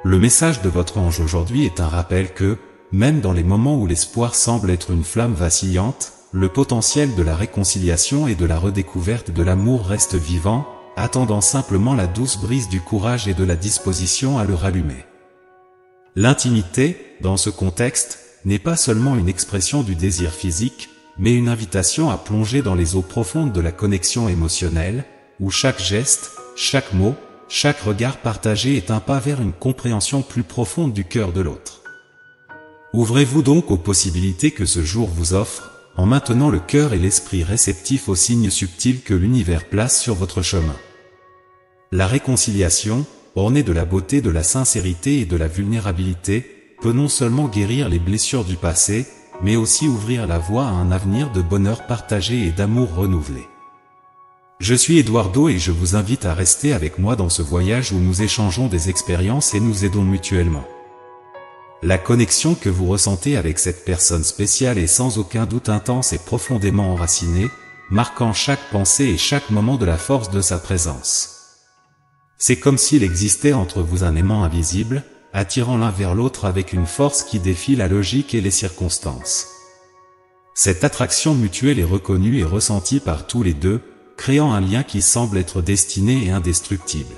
Le message de votre ange aujourd'hui est un rappel que, même dans les moments où l'espoir semble être une flamme vacillante, le potentiel de la réconciliation et de la redécouverte de l'amour reste vivant, attendant simplement la douce brise du courage et de la disposition à le rallumer. L'intimité, dans ce contexte, n'est pas seulement une expression du désir physique, mais une invitation à plonger dans les eaux profondes de la connexion émotionnelle, où chaque geste, chaque mot, chaque regard partagé est un pas vers une compréhension plus profonde du cœur de l'autre. Ouvrez-vous donc aux possibilités que ce jour vous offre, en maintenant le cœur et l'esprit réceptifs aux signes subtils que l'univers place sur votre chemin. La réconciliation, ornée de la beauté, de la sincérité et de la vulnérabilité, peut non seulement guérir les blessures du passé, mais aussi ouvrir la voie à un avenir de bonheur partagé et d'amour renouvelé. Je suis Eduardo et je vous invite à rester avec moi dans ce voyage où nous échangeons des expériences et nous aidons mutuellement. La connexion que vous ressentez avec cette personne spéciale est sans aucun doute intense et profondément enracinée, marquant chaque pensée et chaque moment de la force de sa présence. C'est comme s'il existait entre vous un aimant invisible, attirant l'un vers l'autre avec une force qui défie la logique et les circonstances. Cette attraction mutuelle est reconnue et ressentie par tous les deux, créant un lien qui semble être destiné et indestructible.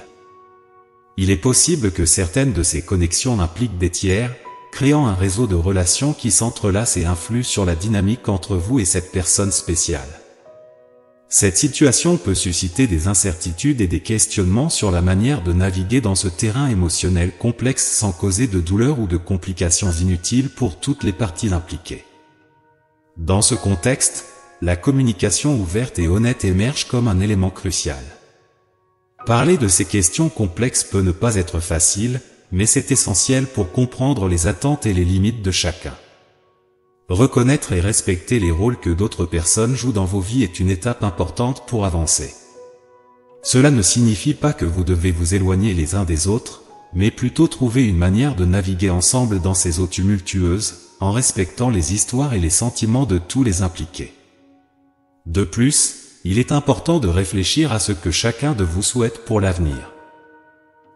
Il est possible que certaines de ces connexions impliquent des tiers, créant un réseau de relations qui s'entrelacent et influent sur la dynamique entre vous et cette personne spéciale. Cette situation peut susciter des incertitudes et des questionnements sur la manière de naviguer dans ce terrain émotionnel complexe sans causer de douleur ou de complications inutiles pour toutes les parties impliquées. Dans ce contexte, la communication ouverte et honnête émerge comme un élément crucial. Parler de ces questions complexes peut ne pas être facile, mais c'est essentiel pour comprendre les attentes et les limites de chacun. Reconnaître et respecter les rôles que d'autres personnes jouent dans vos vies est une étape importante pour avancer. Cela ne signifie pas que vous devez vous éloigner les uns des autres, mais plutôt trouver une manière de naviguer ensemble dans ces eaux tumultueuses, en respectant les histoires et les sentiments de tous les impliqués. De plus, il est important de réfléchir à ce que chacun de vous souhaite pour l'avenir.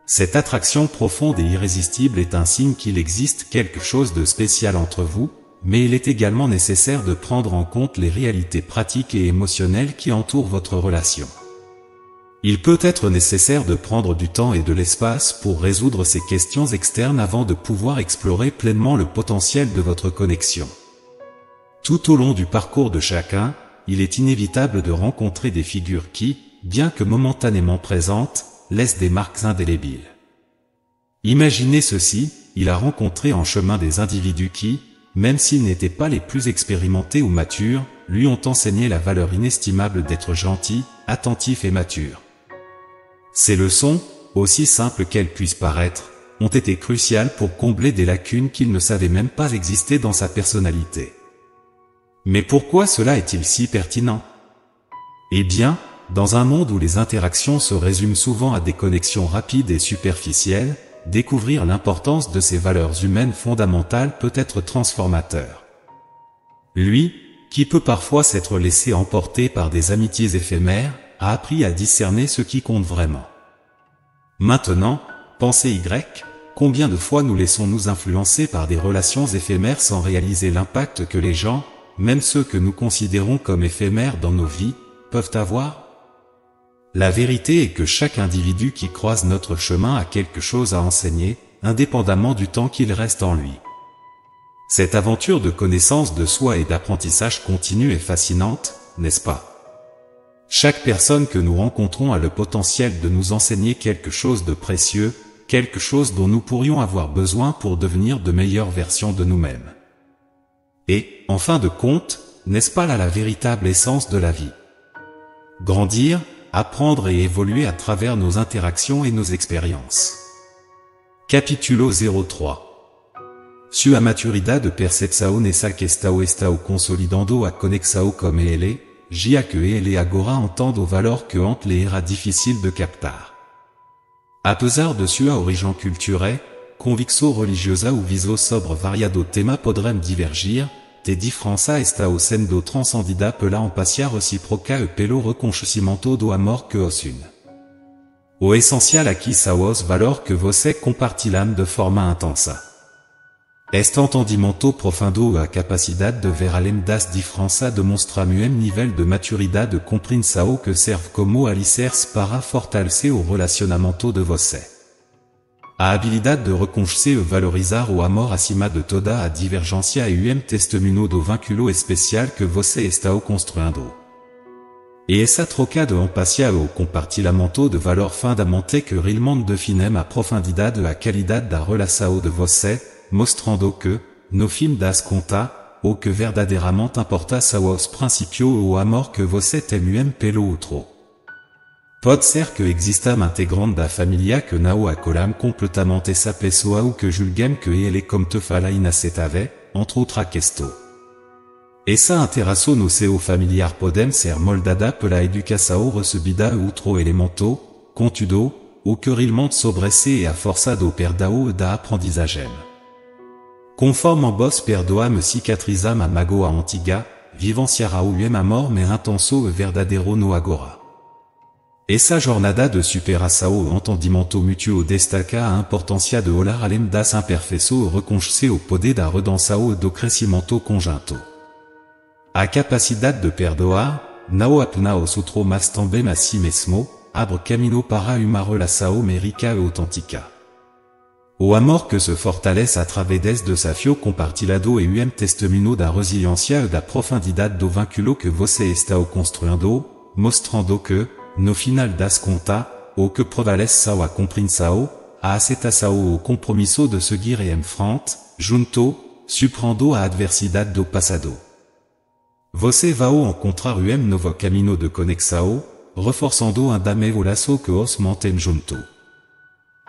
Cette attraction profonde et irrésistible est un signe qu'il existe quelque chose de spécial entre vous, mais il est également nécessaire de prendre en compte les réalités pratiques et émotionnelles qui entourent votre relation. Il peut être nécessaire de prendre du temps et de l'espace pour résoudre ces questions externes avant de pouvoir explorer pleinement le potentiel de votre connexion. Tout au long du parcours de chacun, il est inévitable de rencontrer des figures qui, bien que momentanément présentes, laissent des marques indélébiles. Imaginez ceci, il a rencontré en chemin des individus qui, même s'ils n'étaient pas les plus expérimentés ou matures, lui ont enseigné la valeur inestimable d'être gentil, attentif et mature. Ces leçons, aussi simples qu'elles puissent paraître, ont été cruciales pour combler des lacunes qu'il ne savait même pas exister dans sa personnalité. Mais pourquoi cela est-il si pertinent? Eh bien, dans un monde où les interactions se résument souvent à des connexions rapides et superficielles, découvrir l'importance de ces valeurs humaines fondamentales peut être transformateur. Lui, qui peut parfois s'être laissé emporter par des amitiés éphémères, a appris à discerner ce qui compte vraiment. Maintenant, pensez Y, combien de fois nous laissons-nous influencer par des relations éphémères sans réaliser l'impact que les gens, même ceux que nous considérons comme éphémères dans nos vies, peuvent avoir? La vérité est que chaque individu qui croise notre chemin a quelque chose à enseigner, indépendamment du temps qu'il reste en lui. Cette aventure de connaissance de soi et d'apprentissage continu est fascinante, n'est-ce pas? Chaque personne que nous rencontrons a le potentiel de nous enseigner quelque chose de précieux, quelque chose dont nous pourrions avoir besoin pour devenir de meilleures versions de nous-mêmes. Et, en fin de compte, n'est-ce pas là la véritable essence de la vie? Grandir, apprendre et évoluer à travers nos interactions et nos expériences. Capítulo 03. Sua maturidade percepção nessa questão está consolidando a conexão como ele, já que ele agora entende o valor que antes era difficile de captar. Apesar de sua origem cultural, convicção religiosa ou visão sobre variado tema podrem divergir, te diferença está sendo transcendida pela empatia recíproca e pelo reconhecimento do amor que os une. O essential aqui saos valor que você compartilham de forma intensa. Este entendimento profundo a capacidade de ver além das diferenças demonstra um nível de maturidade de compreensão que serve como alicerce para fortalecer o relacionamento de você. A habilidade de reconhecer e valorizar o amor acima de toda a divergência e testemunho do vínculo especial que você está construindo. E essa troca de empatia e o compartilhamento de valor fundamental que realmente definem a profundidade e a qualidade da relação de você, mostrando que, no fim das contas, o que verdadeiramente importa são os princípios e o amor que você tem pelo outro. Pode ser que exista um integrante da família que não acolhe completamente essa pessoa ou que julguem que ele é como te fala inaceitável, entre outras questões. Essa interação no seu familiar pode ser moldada pela educação recebida e outro elemento, contudo, o que realmente sobresse é a força do perdão e da aprendizagem. Conforme ambos perdoam cicatrizam a magoa antiga, vivenciará o amor mais intenso e verdadeiro no agora. Essa jornada de superação e entendimento mútuo destaca a importância de olhar além das imperfeições e reconhecer o poder da redenção e do crescimento conjunto. A capacidade de perdoar, não apenas outro mas também a si mesmo, abre caminho para uma relação mais rica e autêntica. O amor que se fortalece através des desafios compartilhado é testemunho da resiliência e da profundidade do vínculo que você está construindo, mostrando que, no final das contas, o que prevalece são a compreensão, a aceitação e o compromisso de seguir em frente, junto, superando a adversidade do passado. Você vai encontrar novo caminho de conexão, reforçando o laço que os mantém junto.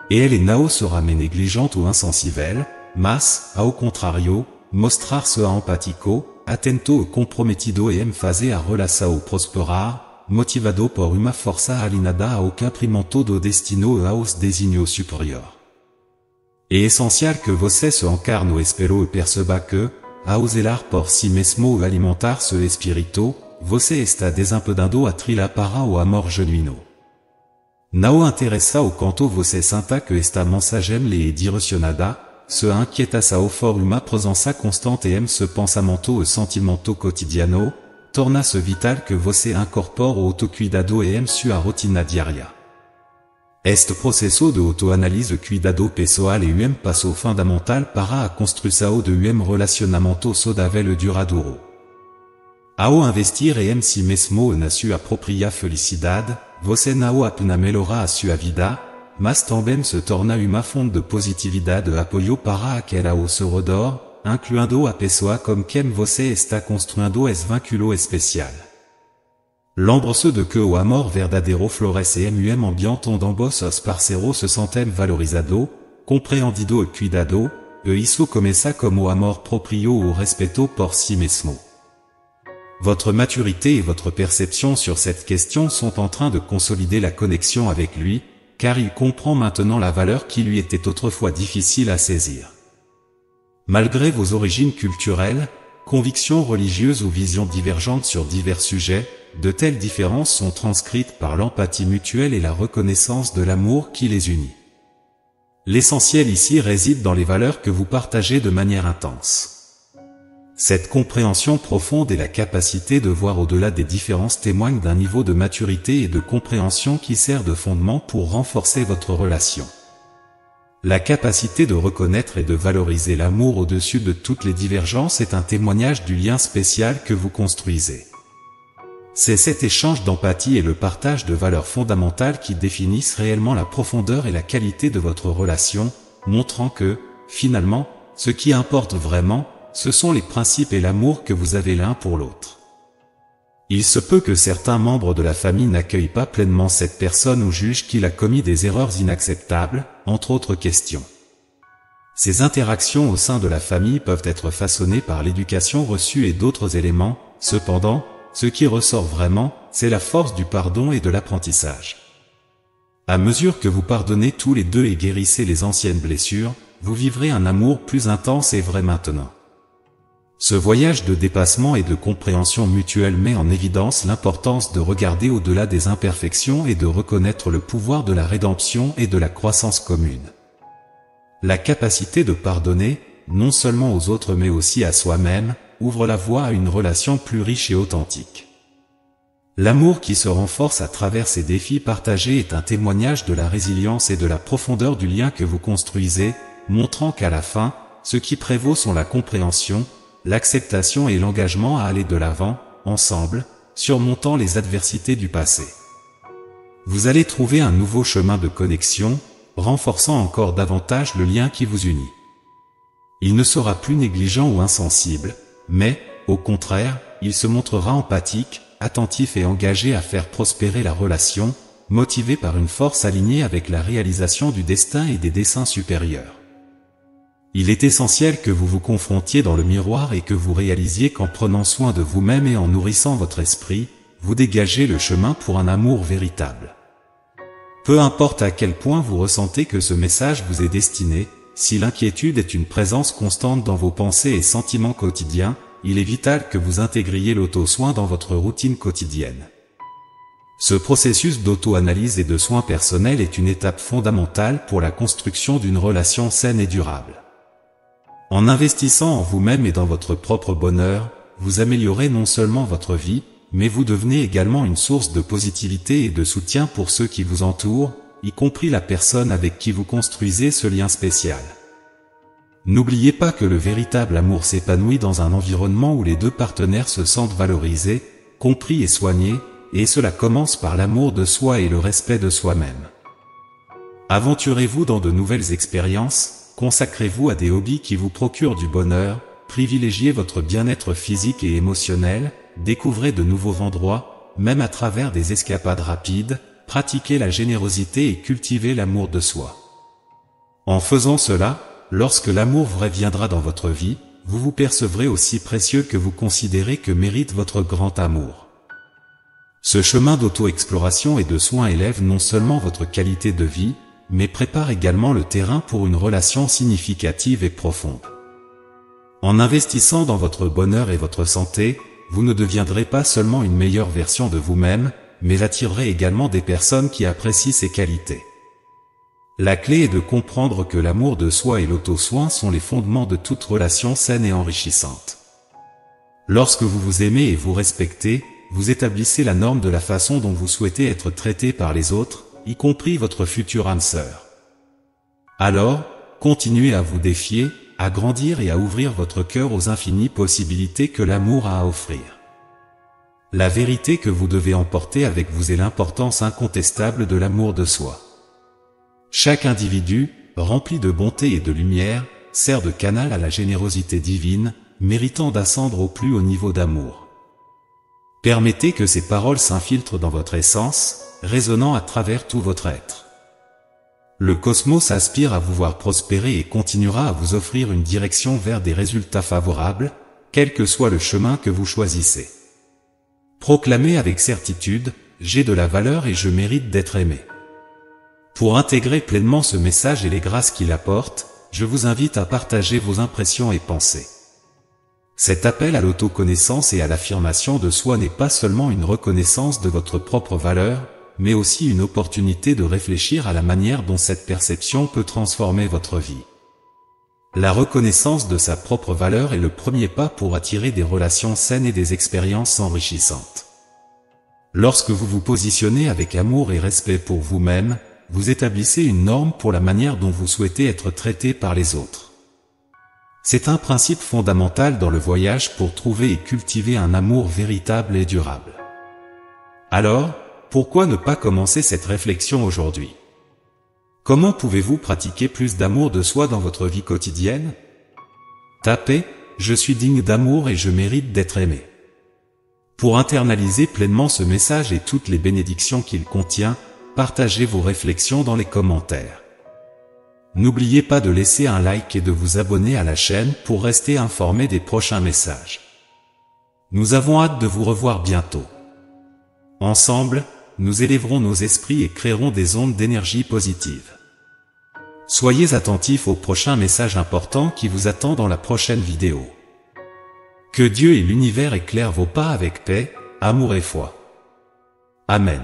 E ele não será mais negligente ou insensível, mas, ao contrário, mostrar-se empático, atento e comprometido e fazer a relação prosperar, motivado por uma força alinhada ao cumprimento do destino e aos desígnios superiores. É essencial que você se encarne e espero e perceba que, ao zelar por si mesmo e alimentar seu espírito, você está desempenhando a trilha para o amor genuíno. Não interessa o quanto você sinta que esta mensagem lhe é direcionada, se inquietação for uma presença constante em seu pensamento e sentimento cotidiano, torna-se vital que você incorpore o autocuidado em sua rotina diária. Este processo de autoanálise e cuidado pessoal é passo fundamental para a construção de relacionamento saudável e duradouro. Ao investir em si mesmo e na sua própria felicidade, você não apenas melhora a sua vida, mas também se torna uma fonte de positividade e apoio para aquela ao seu redor, incluindo a pessoa com quem você está construindo esse vínculo especial. Lembre-se de que o amor verdadeiro floresce em ambiente onde ambos os parceiros se sentem valorizados, compreendidos e cuidados, e isso começa como amor proprio ou respeto por si mesmo. Votre maturité et votre perception sur cette question sont en train de consolider la connexion avec lui, car il comprend maintenant la valeur qui lui était autrefois difficile à saisir. Malgré vos origines culturelles, convictions religieuses ou visions divergentes sur divers sujets, de telles différences sont transcrites par l'empathie mutuelle et la reconnaissance de l'amour qui les unit. L'essentiel ici réside dans les valeurs que vous partagez de manière intense. Cette compréhension profonde et la capacité de voir au-delà des différences témoignent d'un niveau de maturité et de compréhension qui sert de fondement pour renforcer votre relation. La capacité de reconnaître et de valoriser l'amour au-dessus de toutes les divergences est un témoignage du lien spécial que vous construisez. C'est cet échange d'empathie et le partage de valeurs fondamentales qui définissent réellement la profondeur et la qualité de votre relation, montrant que, finalement, ce qui importe vraiment, ce sont les principes et l'amour que vous avez l'un pour l'autre. Il se peut que certains membres de la famille n'accueillent pas pleinement cette personne ou jugent qu'il a commis des erreurs inacceptables, entre autres questions. Ces interactions au sein de la famille peuvent être façonnées par l'éducation reçue et d'autres éléments, cependant, ce qui ressort vraiment, c'est la force du pardon et de l'apprentissage. À mesure que vous pardonnez tous les deux et guérissez les anciennes blessures, vous vivrez un amour plus intense et vrai maintenant. Ce voyage de dépassement et de compréhension mutuelle met en évidence l'importance de regarder au-delà des imperfections et de reconnaître le pouvoir de la rédemption et de la croissance commune. La capacité de pardonner, non seulement aux autres mais aussi à soi-même, ouvre la voie à une relation plus riche et authentique. L'amour qui se renforce à travers ces défis partagés est un témoignage de la résilience et de la profondeur du lien que vous construisez, montrant qu'à la fin, ce qui prévaut sont la compréhension, l'acceptation et l'engagement à aller de l'avant, ensemble, surmontant les adversités du passé. Vous allez trouver un nouveau chemin de connexion, renforçant encore davantage le lien qui vous unit. Il ne sera plus négligent ou insensible, mais, au contraire, il se montrera empathique, attentif et engagé à faire prospérer la relation, motivé par une force alignée avec la réalisation du destin et des desseins supérieurs. Il est essentiel que vous vous confrontiez dans le miroir et que vous réalisiez qu'en prenant soin de vous-même et en nourrissant votre esprit, vous dégagez le chemin pour un amour véritable. Peu importe à quel point vous ressentez que ce message vous est destiné, si l'inquiétude est une présence constante dans vos pensées et sentiments quotidiens, il est vital que vous intégriez l'auto-soin dans votre routine quotidienne. Ce processus d'auto-analyse et de soins personnels est une étape fondamentale pour la construction d'une relation saine et durable. En investissant en vous-même et dans votre propre bonheur, vous améliorez non seulement votre vie, mais vous devenez également une source de positivité et de soutien pour ceux qui vous entourent, y compris la personne avec qui vous construisez ce lien spécial. N'oubliez pas que le véritable amour s'épanouit dans un environnement où les deux partenaires se sentent valorisés, compris et soignés, et cela commence par l'amour de soi et le respect de soi-même. Aventurez-vous dans de nouvelles expériences, consacrez-vous à des hobbies qui vous procurent du bonheur, privilégiez votre bien-être physique et émotionnel, découvrez de nouveaux endroits, même à travers des escapades rapides, pratiquez la générosité et cultivez l'amour de soi. En faisant cela, lorsque l'amour vrai viendra dans votre vie, vous vous percevrez aussi précieux que vous considérez que mérite votre grand amour. Ce chemin d'auto-exploration et de soins élève non seulement votre qualité de vie, mais prépare également le terrain pour une relation significative et profonde. En investissant dans votre bonheur et votre santé, vous ne deviendrez pas seulement une meilleure version de vous-même, mais attirerez également des personnes qui apprécient ces qualités. La clé est de comprendre que l'amour de soi et l'auto-soin sont les fondements de toute relation saine et enrichissante. Lorsque vous vous aimez et vous respectez, vous établissez la norme de la façon dont vous souhaitez être traité par les autres, y compris votre future âme sœur. Alors, continuez à vous défier, à grandir et à ouvrir votre cœur aux infinies possibilités que l'amour a à offrir. La vérité que vous devez emporter avec vous est l'importance incontestable de l'amour de soi. Chaque individu, rempli de bonté et de lumière, sert de canal à la générosité divine, méritant d'ascendre au plus haut niveau d'amour. Permettez que ces paroles s'infiltrent dans votre essence, résonnant à travers tout votre être. Le cosmos aspire à vous voir prospérer et continuera à vous offrir une direction vers des résultats favorables, quel que soit le chemin que vous choisissez. Proclamez avec certitude, j'ai de la valeur et je mérite d'être aimé. Pour intégrer pleinement ce message et les grâces qu'il apporte, je vous invite à partager vos impressions et pensées. Cet appel à l'autoconnaissance et à l'affirmation de soi n'est pas seulement une reconnaissance de votre propre valeur, mais aussi une opportunité de réfléchir à la manière dont cette perception peut transformer votre vie. La reconnaissance de sa propre valeur est le premier pas pour attirer des relations saines et des expériences enrichissantes. Lorsque vous vous positionnez avec amour et respect pour vous-même, vous établissez une norme pour la manière dont vous souhaitez être traité par les autres. C'est un principe fondamental dans le voyage pour trouver et cultiver un amour véritable et durable. Alors, pourquoi ne pas commencer cette réflexion aujourd'hui? Comment pouvez-vous pratiquer plus d'amour de soi dans votre vie quotidienne? Tapez « Je suis digne d'amour et je mérite d'être aimé ». Pour internaliser pleinement ce message et toutes les bénédictions qu'il contient, partagez vos réflexions dans les commentaires. N'oubliez pas de laisser un like et de vous abonner à la chaîne pour rester informé des prochains messages. Nous avons hâte de vous revoir bientôt. Ensemble, nous élèverons nos esprits et créerons des ondes d'énergie positive. Soyez attentifs au prochain message important qui vous attend dans la prochaine vidéo. Que Dieu et l'univers éclairent vos pas avec paix, amour et foi. Amen.